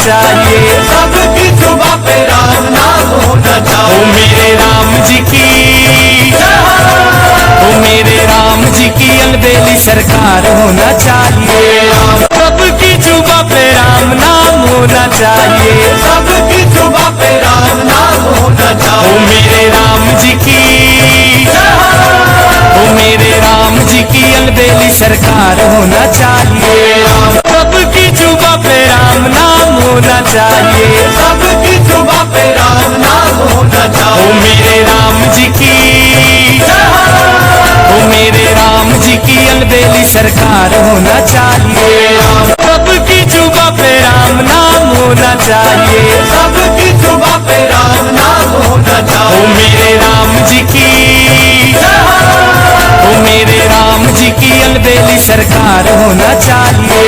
चाहिए, सबकी जुबां पे राम नाम होना चाहिए। ओ मेरे राम जी की, ओ मेरे राम जी की अलबेली सरकार होना चाहिए, सबकी जुबां पे राम नाम होना चाहिए, सबकी जुबां पे राम नाम होना ओ चाहिए। मेरे राम जी की, ओ मेरे राम जी की अलबेली सरकार होना चाहिए, सबकी जुबां पे राम नाम होना चाहिए, सबकी जुबां पे राम नाम होना ओ चाहिए। मेरे राम जी की, ओ मेरे राम जी की अलबेली सरकार होना चाहिए, सबकी जुबां पे राम नाम होना चाहिए, सबकी जुबां पे राम नाम होना ओ चाहिए। मेरे राम जी की, ओ मेरे राम जी की अलबेली सरकार होना चाहिए,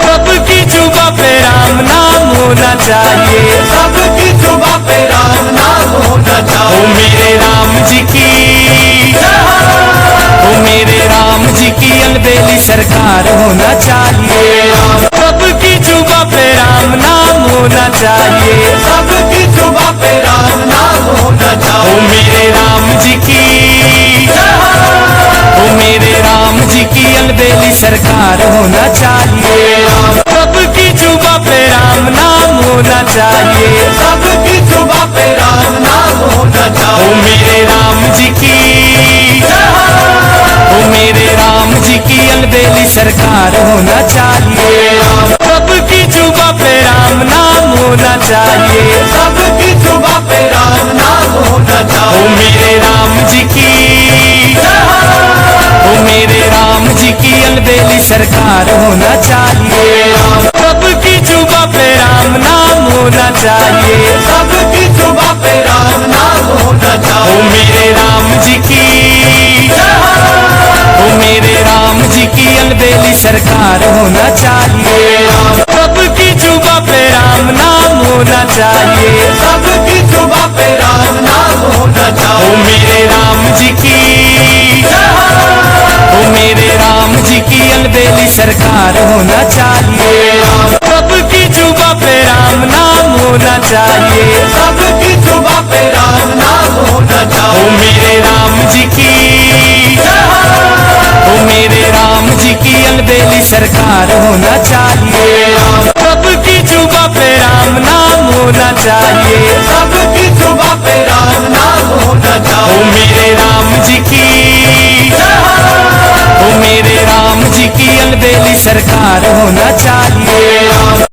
सबकी जुबां पे राम नाम होना चाहिए, सबकी जुबां पे राम नाम होना ओ चाहिए। मेरे राम जी की, ओ मेरे राम जी की अलबेली सरकार होना चाहिए, सबकी जुबां पे राम नाम होना चाहिए, सबकी जुबां पे राम नाम होना ओ चाहिए। मेरे राम जी की, ओ मेरे राम जी की अलबेली सरकार होना चाहिए, सबकी जुबां पे राम नाम होना चाहिए, सबकी जुबां पे राम नाम होना ओ चाहिए। मेरे राम जी की, ओ मेरे राम जी की अलबेली सरकार होना चाहिए, सबकी जुबां पे राम नाम होना चाहिए, सबकी जुबां पे राम नाम होना ओ चाहिए। मेरे राम जी की, ओ मेरे राम जी की अलबेली सरकार होना चाहिए, सबकी जुबां पे राम नाम होना चाहिए, सबकी जुबां पे राम नाम होना ओ चाहिए। मेरे राम जी की, ओ मेरे राम जी की अलबेली सरकार होना चाहिए, सबकी जुबां पे राम नाम होना चाहिए, सबकी जुबां पे राम नाम होना ओ चाहिए। मेरे राम जी की, ओ मेरे राम जी की अलबेली सरकार होना चाहिए, सबकी जुबां पे राम नाम होना चाहिए, सबकी जुबां पे राम नाम होना ओ चाहिए। मेरे राम जी की, ओ मेरे राम जी की अलबेली सरकार होना चाहिए, सबकी जुबां पे राम नाम होना चाहिए, सबकी जुबां पे राम नाम होना ओ चाहिए। मेरे राम जी की, ओ मेरे राम जी की अलबेली सरकार होना चाहिए,